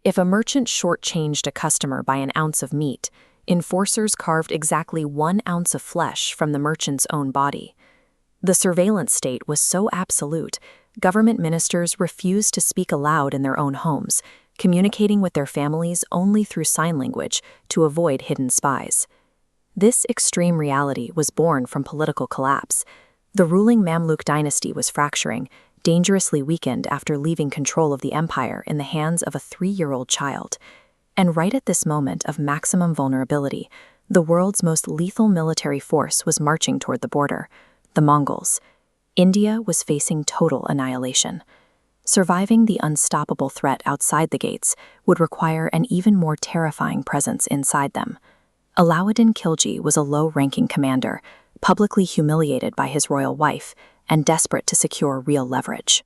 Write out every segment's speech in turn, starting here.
If a merchant shortchanged a customer by an ounce of meat, enforcers carved exactly 1 ounce of flesh from the merchant's own body. The surveillance state was so absolute, government ministers refused to speak aloud in their own homes, communicating with their families only through sign language to avoid hidden spies. This extreme reality was born from political collapse. The ruling Mamluk dynasty was fracturing, dangerously weakened after leaving control of the empire in the hands of a 3-year-old child. And right at this moment of maximum vulnerability, the world's most lethal military force was marching toward the border, the Mongols. India was facing total annihilation. Surviving the unstoppable threat outside the gates would require an even more terrifying presence inside them. Alauddin Khalji was a low-ranking commander, publicly humiliated by his royal wife, and desperate to secure real leverage.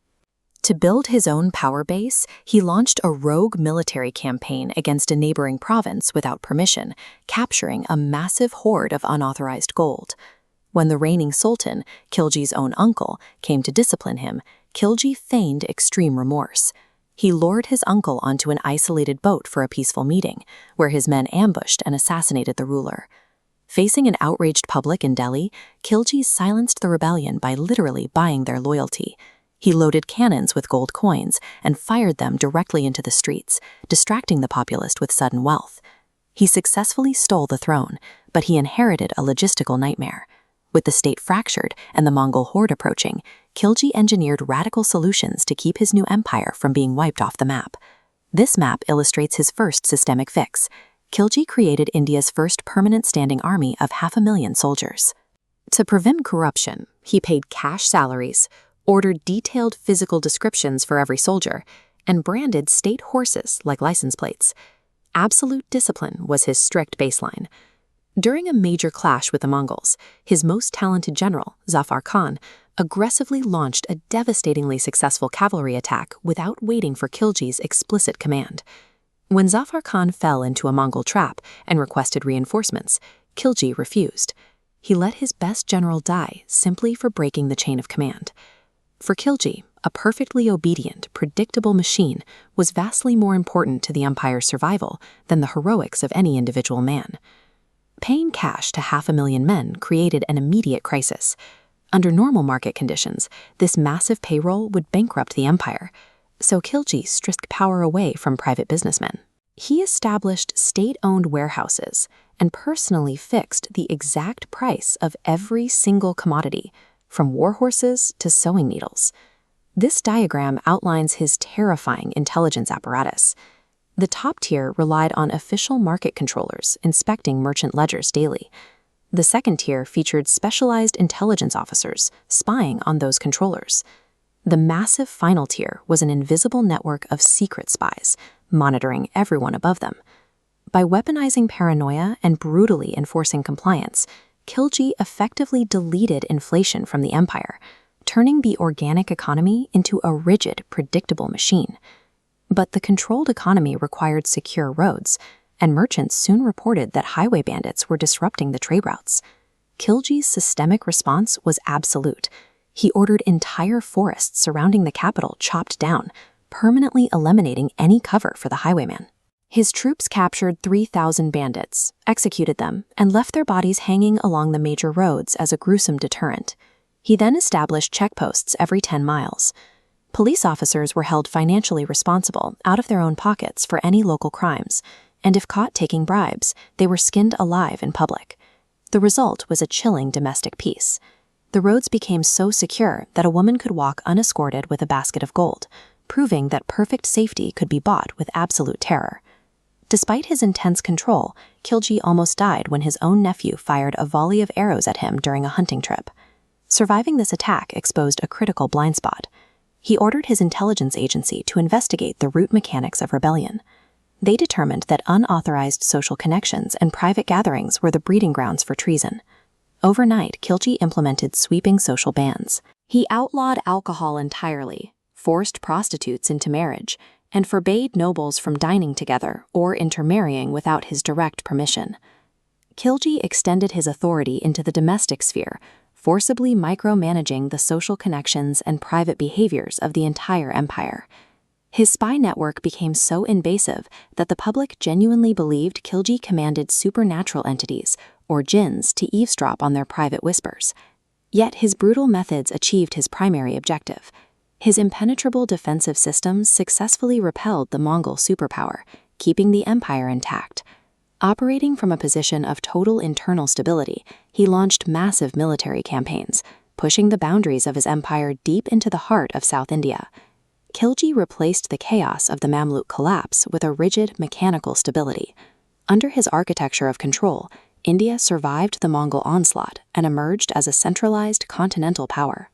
To build his own power base, he launched a rogue military campaign against a neighboring province without permission, capturing a massive hoard of unauthorized gold. When the reigning sultan, Khalji's own uncle, came to discipline him, Khalji feigned extreme remorse. He lured his uncle onto an isolated boat for a peaceful meeting, where his men ambushed and assassinated the ruler. Facing an outraged public in Delhi, Khalji silenced the rebellion by literally buying their loyalty. He loaded cannons with gold coins and fired them directly into the streets, distracting the populace with sudden wealth. He successfully stole the throne, but he inherited a logistical nightmare. With the state fractured and the Mongol horde approaching, Khalji engineered radical solutions to keep his new empire from being wiped off the map. This map illustrates his first systemic fix. Khalji created India's first permanent standing army of 500,000 soldiers. To prevent corruption, he paid cash salaries, ordered detailed physical descriptions for every soldier, and branded state horses like license plates. Absolute discipline was his strict baseline. During a major clash with the Mongols, his most talented general, Zafar Khan, aggressively launched a devastatingly successful cavalry attack without waiting for Khalji's explicit command. When Zafar Khan fell into a Mongol trap and requested reinforcements, Khalji refused. He let his best general die simply for breaking the chain of command. For Khalji, a perfectly obedient, predictable machine was vastly more important to the empire's survival than the heroics of any individual man. Paying cash to 500,000 men created an immediate crisis. Under normal market conditions, this massive payroll would bankrupt the empire, so Khalji stripped power away from private businessmen. He established state-owned warehouses and personally fixed the exact price of every single commodity, from war horses to sewing needles. This diagram outlines his terrifying intelligence apparatus. The top tier relied on official market controllers inspecting merchant ledgers daily. The second tier featured specialized intelligence officers spying on those controllers. The massive final tier was an invisible network of secret spies, monitoring everyone above them. By weaponizing paranoia and brutally enforcing compliance, Khalji effectively deleted inflation from the empire, turning the organic economy into a rigid, predictable machine. But the controlled economy required secure roads, and merchants soon reported that highway bandits were disrupting the trade routes. Khalji's systemic response was absolute. He ordered entire forests surrounding the capital chopped down, permanently eliminating any cover for the highwayman. His troops captured 3,000 bandits, executed them, and left their bodies hanging along the major roads as a gruesome deterrent. He then established checkposts every 10 miles. Police officers were held financially responsible out of their own pockets for any local crimes, and if caught taking bribes, they were skinned alive in public. The result was a chilling domestic peace. The roads became so secure that a woman could walk unescorted with a basket of gold, proving that perfect safety could be bought with absolute terror. Despite his intense control, Khalji almost died when his own nephew fired a volley of arrows at him during a hunting trip. Surviving this attack exposed a critical blind spot. He ordered his intelligence agency to investigate the root mechanics of rebellion. They determined that unauthorized social connections and private gatherings were the breeding grounds for treason. Overnight, Khalji implemented sweeping social bans. He outlawed alcohol entirely, forced prostitutes into marriage, and forbade nobles from dining together or intermarrying without his direct permission. Khalji extended his authority into the domestic sphere, forcibly micromanaging the social connections and private behaviors of the entire empire. His spy network became so invasive that the public genuinely believed Khalji commanded supernatural entities, or jinns, to eavesdrop on their private whispers. Yet his brutal methods achieved his primary objective. His impenetrable defensive systems successfully repelled the Mongol superpower, keeping the empire intact. Operating from a position of total internal stability, he launched massive military campaigns, pushing the boundaries of his empire deep into the heart of South India. Khalji replaced the chaos of the Mamluk collapse with a rigid, mechanical stability. Under his architecture of control, India survived the Mongol onslaught and emerged as a centralized continental power.